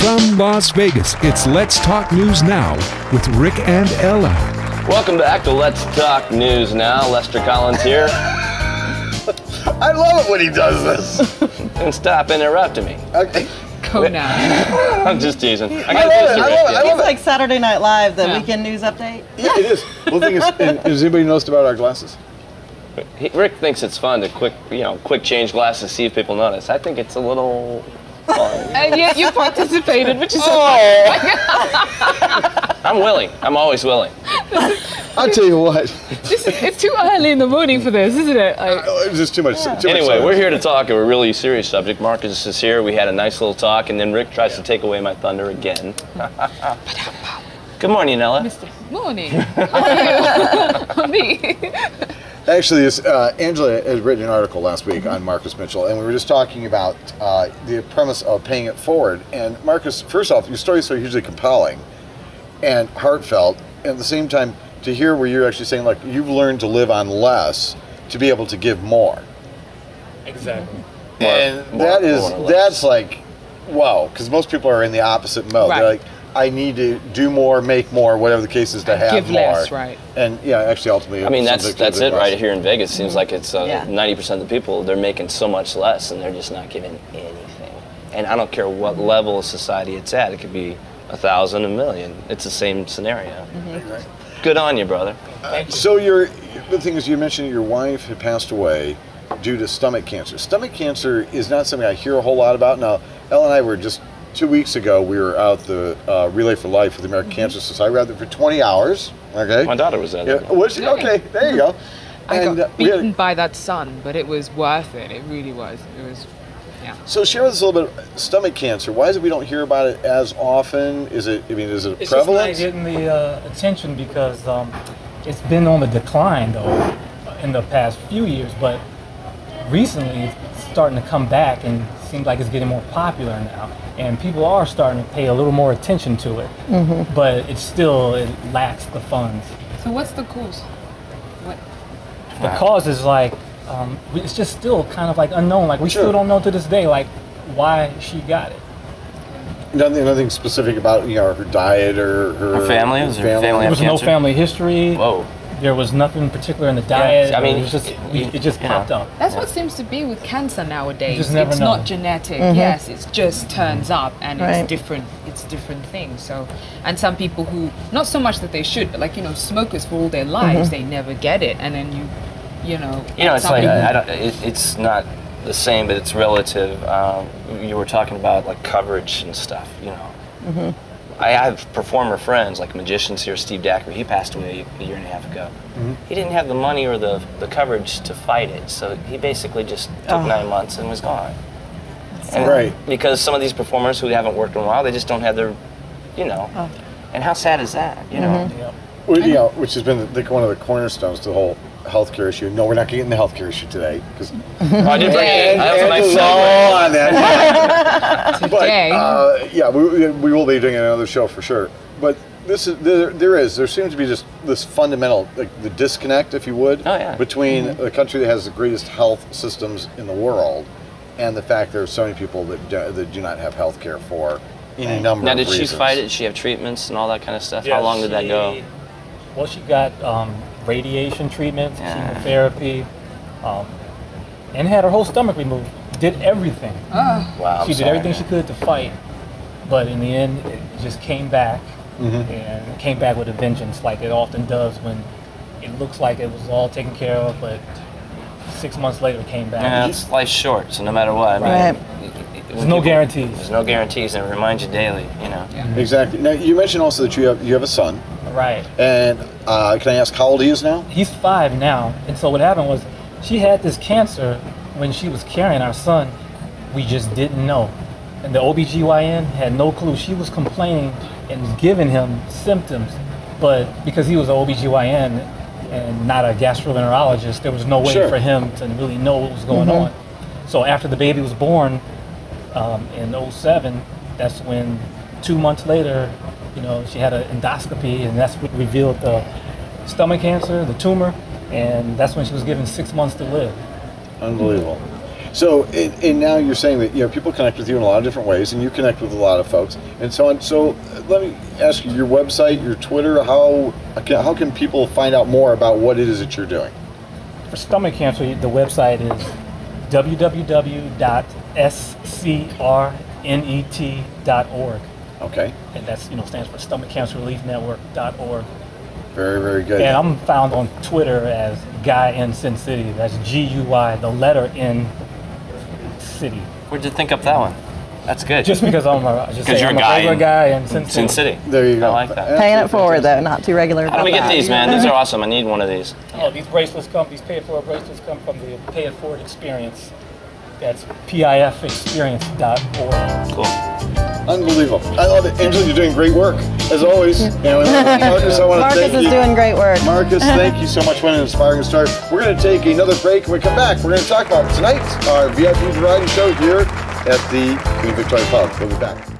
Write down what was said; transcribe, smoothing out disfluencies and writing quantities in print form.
From Las Vegas, it's Let's Talk News Now with Rick and Ella. Welcome back to Let's Talk News Now. Lester Collins here. I love it when he does this. And stop interrupting me. Okay. Go now. I'm just teasing. I love it. It's like Saturday Night Live, the weekend news update. Yeah, it is. Well, the thing is, has anybody noticed about our glasses? Rick thinks it's fun to quick change glasses, see if people notice. I think it's a little fun. And yet you participated, which is I'm willing. I'm always willing. I'll tell you what. It's too early in the morning for this, isn't it? It's just too much. Anyway, we're here to talk a really serious subject. Marcus is here. We had a nice little talk, and then Rick tries to take away my thunder again. Good morning, Ella. Mr. Morning. How are you? Me. Actually, Angela has written an article last week on Marcus Mitchell, and we were just talking about the premise of paying it forward. And Marcus, first off, your story is so hugely compelling and heartfelt, and at the same time, to hear where you're actually saying, like, you've learned to live on less to be able to give more. Exactly. And that's like, wow, because most people are in the opposite mode. Right. They're like, I need to do more, make more, whatever the case is, to have give more. less, right? And yeah, actually, ultimately, I mean, that's it right here in Vegas. Seems like it's 90% of the people, they're making so much less, and they're just not giving anything. And I don't care what level of society it's at. It could be 1,000, 1,000,000. It's the same scenario. Mm-hmm. Good on you, brother. So the thing is, you mentioned your wife had passed away due to stomach cancer. Stomach cancer is not something I hear a whole lot about. Now, Elle and I were just 2 weeks ago, we were out the Relay for Life with the American Cancer Society. We were out there for 20 hours. Okay. My daughter was there. Yeah, was she? Okay, there you go. I got beaten by that sun, but it was worth it. It really was. It was, yeah. So share with us a little bit, stomach cancer. Why is it we don't hear about it as often? Is it prevalent? It's just not getting the attention because it's been on the decline, though, in the past few years. But recently, it's starting to come back and seems like it's getting more popular now. And people are starting to pay a little more attention to it. Mm-hmm. But it lacks the funds. So what's the cause? What? The cause is like, it's just still kind of like unknown. Like we still don't know to this day, like why she got it. Nothing specific about her diet or her family. There was no family history. Whoa. There was nothing particular in the diet. I mean, it just popped up. That's what seems to be with cancer nowadays. Just never it's know. not genetic. Yes, it just turns up, and Right. it's different things. So, and some people who, not so much that they should, but like smokers for all their lives, they never get it, and then it's like it's not the same, but it's relative. You were talking about like coverage and stuff. I have performer friends, like magicians here, Steve Dackery. He passed away a year and a half ago. Mm-hmm. He didn't have the money or the coverage to fight it, so he basically just took 9 months and was gone. And because some of these performers who haven't worked in a while, they just don't have their, And how sad is that, Well, which has been one of the cornerstones to the whole healthcare issue. No, we're not getting the healthcare issue today because I did bring it in. I have a nice segue on that. Today. But we will be doing another show for sure. But there seems to be just this fundamental, like the disconnect, if you would, between the country that has the greatest health systems in the world and the fact there are so many people that do not have health care for any number of reasons. Now, did she fight it? Did she have treatments and all that kind of stuff? How long did that go? Well, she got radiation treatment, chemotherapy, and had her whole stomach removed. Did everything. Wow. She did everything she could to fight, but in the end, it just came back, and came back with a vengeance, like it often does when it looks like it was all taken care of, but 6 months later it came back. Yeah, life's short, so no matter what. There's no guarantees. There's no guarantees, and it reminds you daily, Exactly. Now, you mentioned also that you have a son. Right. And can I ask how old he is now? He's 5 now. And so what happened was she had this cancer when she was carrying our son. We just didn't know. And the OBGYN had no clue. She was complaining and was giving him symptoms. But because he was an OBGYN and not a gastroenterologist, there was no way for him to really know what was going on. So after the baby was born in 2007, that's when 2 months later, she had an endoscopy, and that's what revealed the stomach cancer, the tumor, and that's when she was given 6 months to live. Unbelievable. So, and now you're saying that people connect with you in a lot of different ways, and you connect with a lot of folks, and so on. So, let me ask you: your website, your Twitter. How can people find out more about what it is that you're doing? For stomach cancer, the website is www.scrnet.org. Okay. And that's stands for Stomach Cancer Relief Network.org. Very, very good. And I'm found on Twitter as Guy in Sin City. That's GUI, the letter N City. Where'd you think up that one? That's good. Just because I'm a regular guy in Sin City. There you go. I like that. Paying it forward though, not too regular. How do we get these, man? These are awesome. I need one of these. Oh, these bracelets these pay-it-forward bracelets come from the Pay It Forward Experience. That's pifexperience.org. Cool. Unbelievable. I love it. Angela, you're doing great work, as always. And Marcus, I want to thank you. Marcus is doing great work. Marcus, thank you so much for an inspiring start. We're going to take another break. When we come back, we're going to talk about tonight, our VIP variety show here at the Queen Victoria Pub. We'll be back.